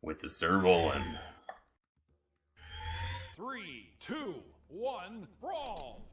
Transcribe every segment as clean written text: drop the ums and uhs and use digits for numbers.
with the serval and 3, 2, 1, brawl!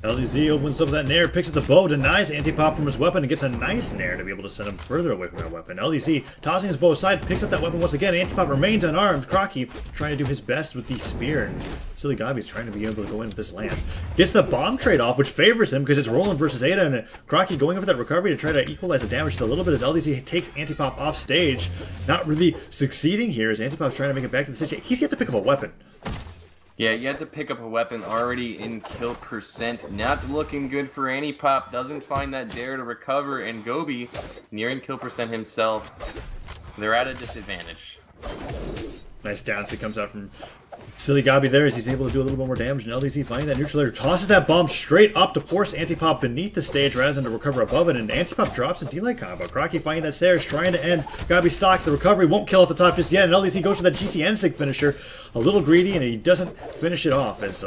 LDZ opens up that nair, picks up the bow, denies anti-pop from his weapon, and gets a nice nair to be able to send him further away from that weapon. LDZ, tossing his bow aside, picks up that weapon once again. Anti-pop remains unarmed. Crocky trying to do his best with the spear. And Silly Gabi's trying to be able to go in with this lance. Gets the bomb trade off, which favors him because it's Roland versus Ada, and Crocky going over that recovery to try to equalize the damage just a little bit as LDZ takes anti-pop off stage. Not really succeeding here as anti-pop's trying to make it back to the stage. He's yet to pick up a weapon. yeah, you have to pick up a weapon already in kill percent. Not looking good for Anti-Pop. Doesn't find that dare to recover, and Gobi nearing kill percent himself. They're at a disadvantage. Nice down that comes out from Silly Gabi there as he's able to do a little bit more damage, and LDZ finding that neutral tosses that bomb straight up to force Anti-Pop beneath the stage rather than to recover above it, and Anti-Pop drops a delay combo. Crocky finding that Sarah's trying to end Gabi's stock. The recovery won't kill at the top just yet, and LDZ goes for that GCT003 finisher. A little greedy, and he doesn't finish it off as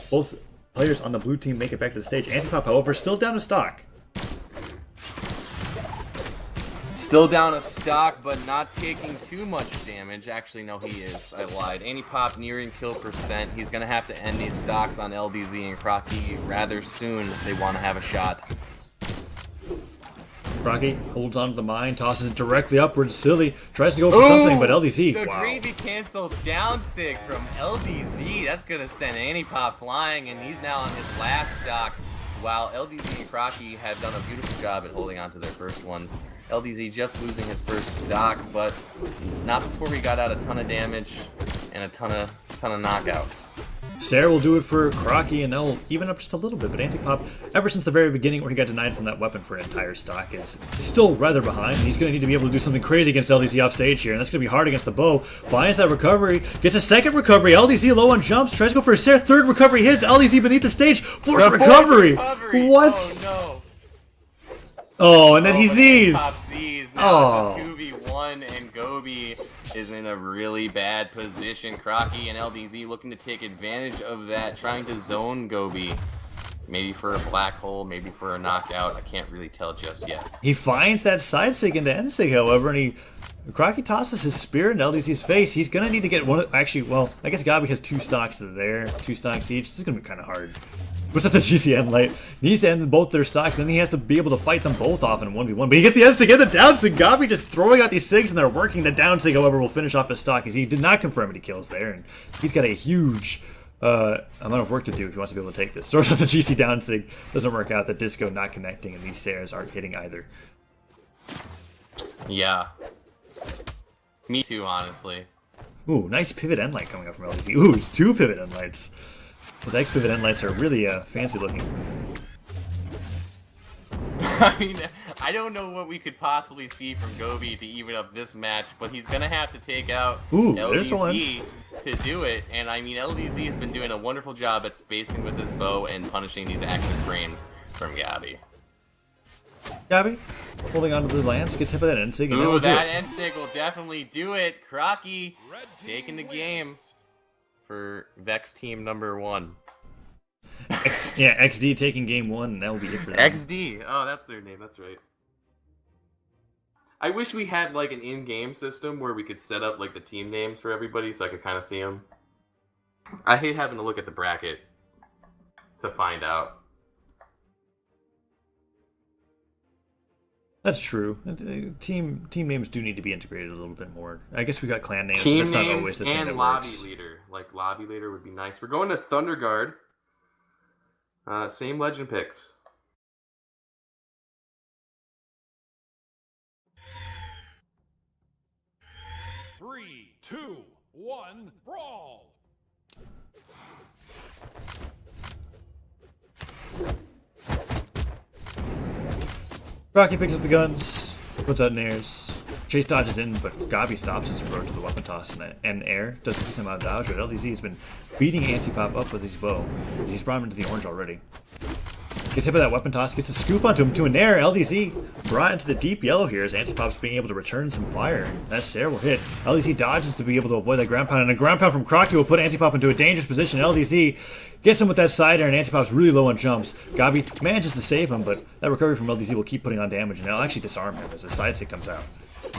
both players on the blue team make it back to the stage. Anti-Pop, however, still down to stock. Still down a stock, but not taking too much damage. Actually, no, he is. I lied. Anti-Pop nearing kill percent. He's going to have to end these stocks on LBZ and Crocky rather soon if they want to have a shot. Crocky holds on to the mine, tosses it directly upwards. Silly tries to go for something, but LDZ, The wow. gravy cancel down sig from LDZ. That's going to send Anti-Pop flying, and he's now on his last stock, while LDZ and Crocky have done a beautiful job at holding on to their first ones. LDZ just losing his first stock, but not before he got out a ton of damage and a ton of knockouts. Sarah will do it for Crocky, and they'll even up just a little bit, but Anti-Pop, ever since the very beginning where he got denied from that weapon for an entire stock, is still rather behind. He's going to need to be able to do something crazy against LDZ off stage here, and that's going to be hard against the bow. Finds that recovery, gets a second recovery. LDZ low on jumps, tries to go for a Sarah. Third recovery hits LDZ beneath the stage. Fourth recovery. What? Oh, no. Oh, and then he Z's. Now it's a 2v1, and Gobi is in a really bad position. Crocky and LDZ looking to take advantage of that, trying to zone Gobi. Maybe for a black hole, maybe for a knockout. I can't really tell just yet. He finds that side sig into end sig, however, and Crocky tosses his spear in LDZ's face. He's going to need to get one. Actually, well, I guess Gabi has two stocks there, 2 stocks each. This is going to be kind of hard. What's up the GCN light? He needs to end both their stocks, and then he has to be able to fight them both off in 1v1. But he gets the end sig and the down sig. Gabi just throwing out these sigs, and they're working. The down sig, however, will finish off his stock, as he did not confirm any kills there, and he's got a huge amount of work to do if he wants to be able to take this. Throws out the GC down sig, doesn't work out. The disco not connecting, and these Saras aren't hitting either. Yeah. Me too, honestly. Ooh, nice pivot end light coming up from LDZ. Ooh, it's 2 pivot end lights. Those X pivot end lights are really fancy looking. I mean, I don't know what we could possibly see from Gobi to even up this match, but he's going to have to take out LDZ to do it. And I mean, LDZ has been doing a wonderful job at spacing with his bow and punishing these active frames from Gabi. Gabi, holding on to the lance, gets hit by that end sig. Ooh, that end sig will definitely do it. Crocky taking the game for Vex team number 1. Yeah, XD taking game 1, and that will be it for them. XD. Oh, that's their name. That's right. I wish we had like an in-game system where we could set up like the team names for everybody so I could kind of see them. I hate having to look at the bracket to find out. That's true. Team names do need to be integrated a little bit more. I guess we got clan names. Team but that's names not always the thing and that lobby works. leader. Like lobby leader would be nice. We're going to Thunder Guard. Same legend picks. Three, two, one, brawl! Rocky picks up the guns, puts out nairs. Chase dodges in, but Gabi stops his approach to the weapon toss and air. Does a decent amount of dodge, but LDZ has been beating Anti-Pop up with his bow. He's brought him into the orange already. Gets hit by that weapon toss, gets a scoop onto him to a nair. LDZ brought into the deep yellow here as Anti-Pop's being able to return some fire. That Sarah will hit. LDZ dodges to be able to avoid that ground pound, and a ground pound from Crocky will put Anti-Pop into a dangerous position. LDZ gets him with that side air, and Anti-Pop's really low on jumps. Gabi manages to save him, but that recovery from LDZ will keep putting on damage, and it'll actually disarm him as a side stick comes out.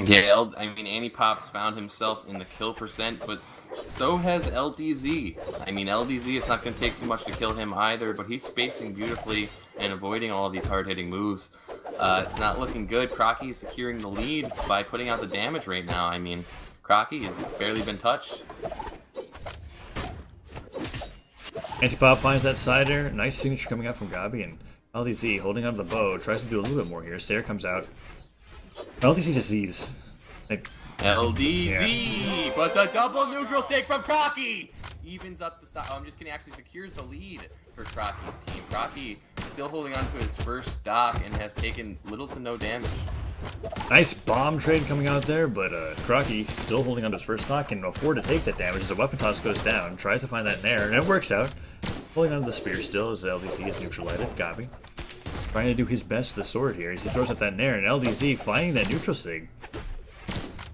Yeah, I mean, Anipop's found himself in the kill percent, but so has LDZ. I mean, LDZ, it's not going to take too much to kill him either, but he's spacing beautifully and avoiding all of these hard-hitting moves. It's not looking good. Crocky is securing the lead by putting out the damage right now. I mean, Crocky has barely been touched. Antipop finds that side air. Nice signature coming out from Gabi, and LDZ holding onto the bow. Tries to do a little bit more here. Sair comes out. LDZ just Z's. Like, LDZ, but the double neutral stick from Crocky evens up the stock. Oh, I'm just kidding. Actually secures the lead for Crocky's team. Crocky still holding on to his first stock and has taken little to no damage. nice bomb trade coming out there, but Crocky still holding on to his first stock and can afford to take that damage as the weapon toss goes down. Tries to find that in air, and it works out. Holding on to the spear still as LDZ is neutralized. Gabi trying to do his best with the sword here as he throws out that nair, and LDZ finding that neutral sig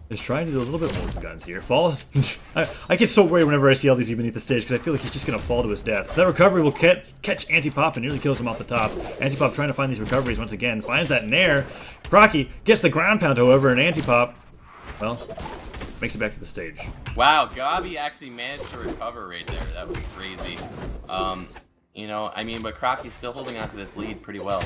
is trying to do a little bit more with the guns here. Falls. I get so worried whenever I see LDZ beneath the stage because I feel like he's just going to fall to his death. That recovery will catch Antipop and nearly kills him off the top. Antipop trying to find these recoveries once again. Finds that nair. Crocky gets the ground pound, however, and Antipop, well, makes it back to the stage. Wow, Gabi actually managed to recover right there. That was crazy. You know, I mean, but Crocky's still holding on to this lead pretty well.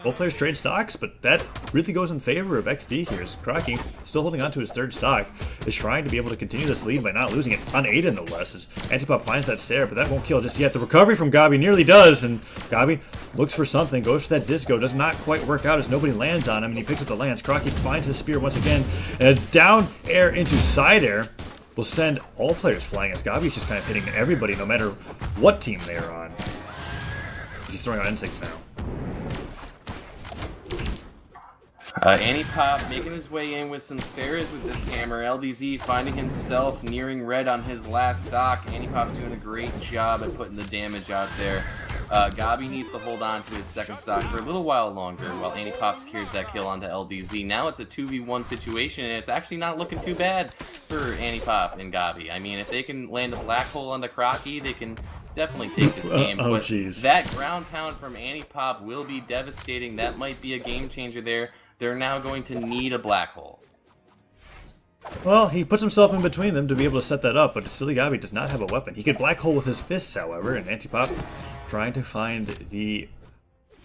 Both players trade stocks, but that really goes in favor of XD here as Crocky, still holding on to his third stock, is trying to be able to continue this lead by not losing it, unaided no less, as Antipop finds that Sair, but that won't kill just yet. The recovery from Gabi nearly does, and Gabi looks for something, goes for that disco, does not quite work out as nobody lands on him, and he picks up the lance. Crocky finds his spear once again, and a down air into side air will send all players flying as Gabi's just kind of hitting everybody no matter what team they are on. He's throwing out N6 now. Antipop making his way in with some Sairs with this hammer. LDZ finding himself nearing red on his last stock. Antipop's doing a great job at putting the damage out there. Gabi needs to hold on to his second stock for a little while longer while Antipop secures that kill onto LDZ. Now it's a 2v1 situation, and it's actually not looking too bad for Antipop and Gabi. I mean, if they can land a black hole on the Crocky, they can definitely take this game. But that ground pound from Antipop will be devastating. That might be a game changer there. They're now going to need a black hole. Well, he puts himself in between them to be able to set that up, but Silly Gabi does not have a weapon. He could black hole with his fists, however, and Antipop trying to find the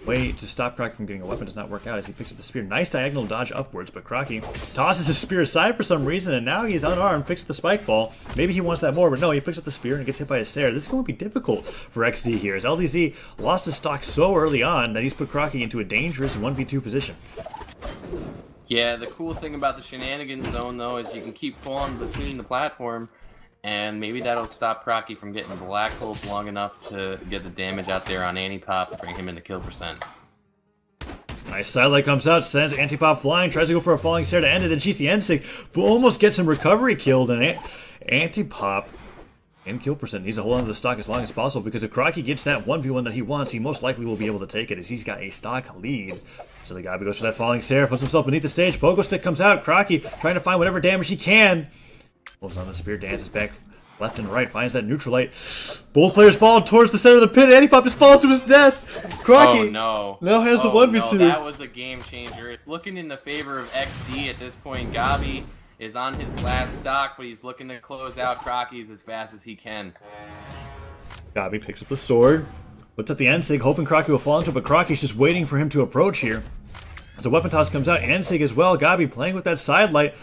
way to stop Crocky from getting a weapon does not work out as he picks up the spear. Nice diagonal dodge upwards, but Crocky tosses his spear aside for some reason, and now he's unarmed, picks up the spike ball. Maybe he wants that more, but no, he picks up the spear and gets hit by a Sair. This is going to be difficult for XD here, as LDZ lost his stock so early on that he's put Crocky into a dangerous 1v2 position. Yeah, the cool thing about the shenanigans zone, though, is you can keep falling between the platform, and maybe that'll stop Crocky from getting black holes long enough to get the damage out there on Antipop, bring him into kill percent. Nice sidelight comes out, sends Antipop flying, tries to go for a falling Sair to end it, and GCT003, but almost gets some recovery killed, and Antipop in kill percent needs to hold on to the stock as long as possible, because if Crocky gets that 1v1 that he wants, he most likely will be able to take it as he's got a stock lead. So the guy goes for that falling Sair, puts himself beneath the stage, pogo stick comes out, Crocky trying to find whatever damage he can. Pulls on the spear, dances back left and right, finds that neutral light. Both players fall towards the center of the pit, Antipop just falls to his death. Crocky now has the 1v2. No, that was a game changer. It's looking in the favor of XD at this point. Gabi is on his last stock, but he's looking to close out Crocky's as fast as he can. Gabi picks up the sword, puts up the N-Sig, hoping Crocky will fall into it, but Crocky's just waiting for him to approach here. As the weapon toss comes out, N-Sig as well, Gabi playing with that side light.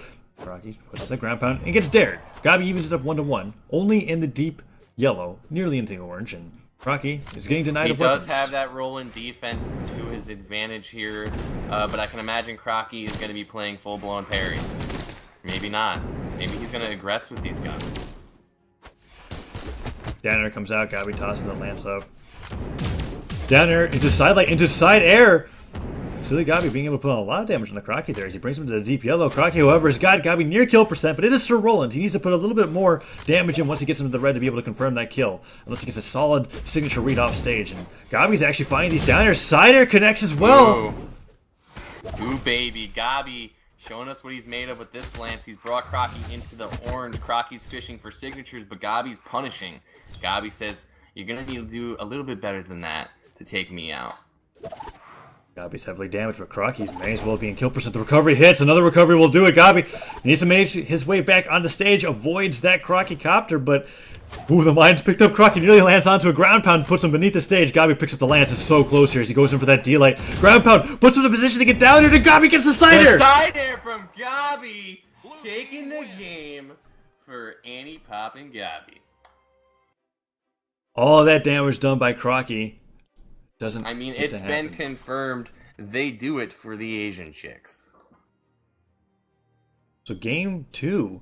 Crocky puts up the ground pound and gets dared. Gabi evens it up 1-1, only in the deep yellow, nearly into orange, and Crocky is getting denied of weapons. He does have that roll in defense to his advantage here, but I can imagine Crocky is going to be playing full-blown parry. Maybe not. Maybe he's going to aggress with these guns. Down air comes out, Gabi tossing the lance up. Down air into side light, into side air. Silly Gabi being able to put on a lot of damage on the Crocky there as he brings him to the deep yellow. Crocky, however, has got Gabi near kill percent, but it is Sir Roland. He needs to put a little bit more damage in once he gets into the red to be able to confirm that kill. Unless he gets a solid signature read off stage. And Gabi's actually finding these down air. Side air connects as well. Ooh, baby. Gabi showing us what he's made of with this lance. He's brought Crocky into the orange. Crocky's fishing for signatures, but Gabi's punishing. Gabi says, you're going to need to do a little bit better than that to take me out. Gabi's heavily damaged, but Crocky's may as well be in kill percent. The recovery hits. Another recovery will do it. Gabi needs to make his way back on the stage. Avoids that Crocky copter, but... Ooh, the mine's picked up. Crocky nearly lands onto a ground pound, puts him beneath the stage. Gabi picks up the lance. It's so close here as he goes in for that D-light. Ground pound puts him in a position to get down here, and Gabi gets the side air. The side air from Gabi, taking the game for Annie Pop and Gabi. All that damage done by Crocky doesn't. I mean, it's been confirmed they do it for the Asian chicks. So game 2.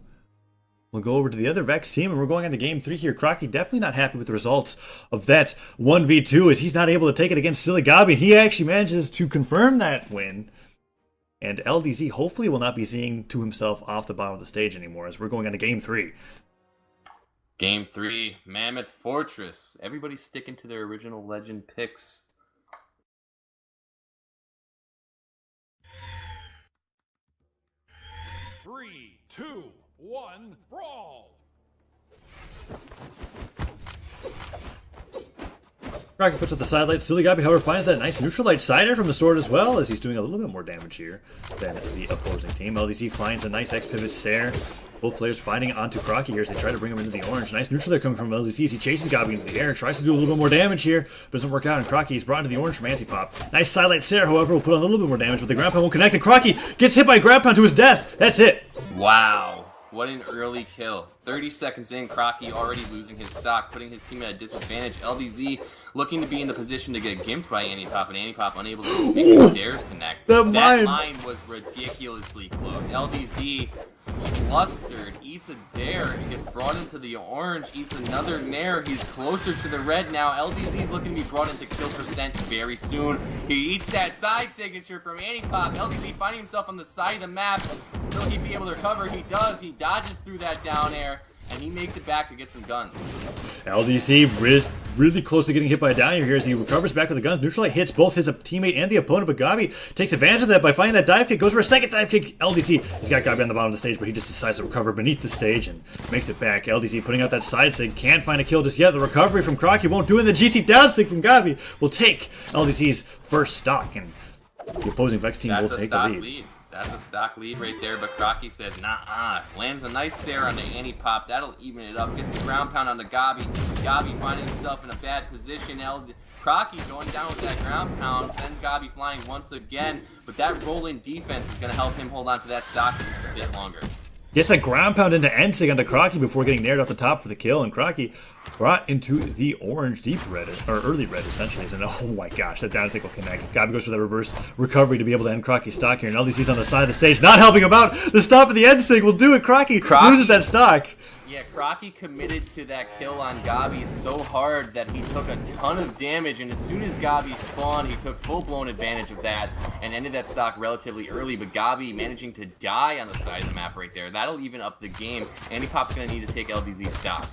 We'll go over to the other Vex team, and we're going on to game 3 here. Crocky definitely not happy with the results of that 1v2 as he's not able to take it against Silly Gabi. He actually manages to confirm that win. And LDZ hopefully will not be seeing to himself off the bottom of the stage anymore as we're going on to game 3. Game 3, Mammoth Fortress. Everybody's sticking to their original legend picks. Three, two, one, brawl! Crocky puts up the side light. Silly Gabi, however, finds that nice neutral light side air from the sword as well, as he's doing a little bit more damage here than the opposing team. LDZ finds a nice X pivot Sair. Both players fighting onto Crocky here as they try to bring him into the orange. Nice neutral there coming from LDZ as he chases Gabi into the air. Tries to do a little bit more damage here. Doesn't work out, and Crocky is brought into the orange from Antipop. Nice side light Sair, however, will put on a little bit more damage, but the ground pound won't connect, and Crocky gets hit by a ground pound to his death. That's it. Wow. What an early kill. 30 seconds in, Crocky already losing his stock, putting his team at a disadvantage. LDZ looking to be in the position to get gimped by Antipop, and Antipop unable to make his dares connect. That mine was ridiculously close. LDZ flustered, eats a dare, he gets brought into the orange, eats another nair, he's closer to the red now. LDZ's looking to be brought into kill percent very soon. He eats that side signature from Antipop. LDZ finding himself on the side of the map. Will he be able to recover? He does. He dodges through that down air, and he makes it back to get some guns. LDC is really close to getting hit by a down here as he recovers back with the guns. Neutral light hits both his teammate and the opponent, but Gabi takes advantage of that by finding that dive kick. Goes for a second dive kick. LDC, he's got Gabi on the bottom of the stage, but he just decides to recover beneath the stage and makes it back. LDC putting out that side sig. Can't find a kill just yet. The recovery from Crocky won't do it. The GC down stick from Gabi will take LDC's first stock, and the opposing Vex team will take the lead. That's a stock lead right there, but Crocky says, nah-uh. Lands a nice Sair on the Antipop. That'll even it up. Gets the ground pound on the Gabi. Gabi finding himself in a bad position. Crocky going down with that ground pound. Sends Gabi flying once again. But that roll-in defense is going to help him hold on to that stock for just a bit longer. Gets that ground pound into Ensig onto Crocky before getting nared off the top for the kill, and Crocky brought into the orange deep red, or early red essentially. And oh my gosh, that down stick will connect. Gabi goes for that reverse recovery to be able to end Crocky's stock here, and LDC's on the side of the stage, not helping him out. The stop of the end stick will do it. Crocky loses that stock. Yeah, Crocky committed to that kill on Gabi so hard that he took a ton of damage, and as soon as Gabi spawned, he took full-blown advantage of that and ended that stock relatively early, but Gabi managing to die on the side of the map right there. That'll even up the game. Antipop's going to need to take LDZ's stock.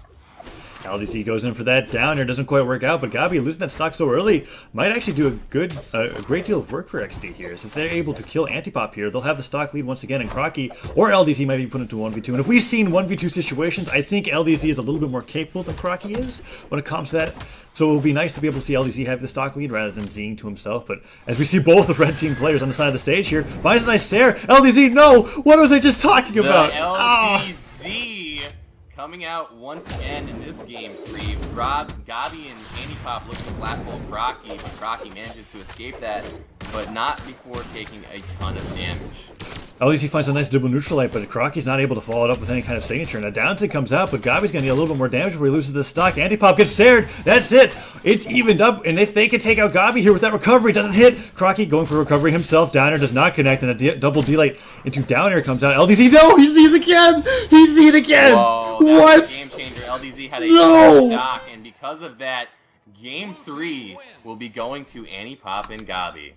LDC goes in for that downer, doesn't quite work out, but Gabi losing that stock so early might actually do a great deal of work for XD here. So if they're able to kill Antipop here, they'll have the stock lead once again, and Crocky or LDC might be put into 1v2. And if we've seen 1v2 situations, I think LDC is a little bit more capable than Crocky is when it comes to that. So it would be nice to be able to see LDC have the stock lead rather than Zing to himself. But as we see both the red team players on the side of the stage here, finds a nice Sair. LDZ, no! What was I just talking about? LDZ coming out once again in this game 3. Gabi and Antipop look to black hole Crocky, but Crocky manages to escape that, but not before taking a ton of damage. LDC finds a nice double neutral light, but Crocky's not able to follow it up with any kind of signature. And a down tick comes out, but Gabi's going to need a little bit more damage before he loses the stock. Antipop gets Saired. That's it. It's evened up, and if they can take out Gabi here with that recovery, doesn't hit. Crocky going for recovery himself. Downer does not connect, and a double D-light into Downer comes out. LDZ, no! He sees again! He sees it again! Whoa, what? Was a game changer. LDZ had a stock, and because of that, Game 3 will be going to Antipop and Gabi.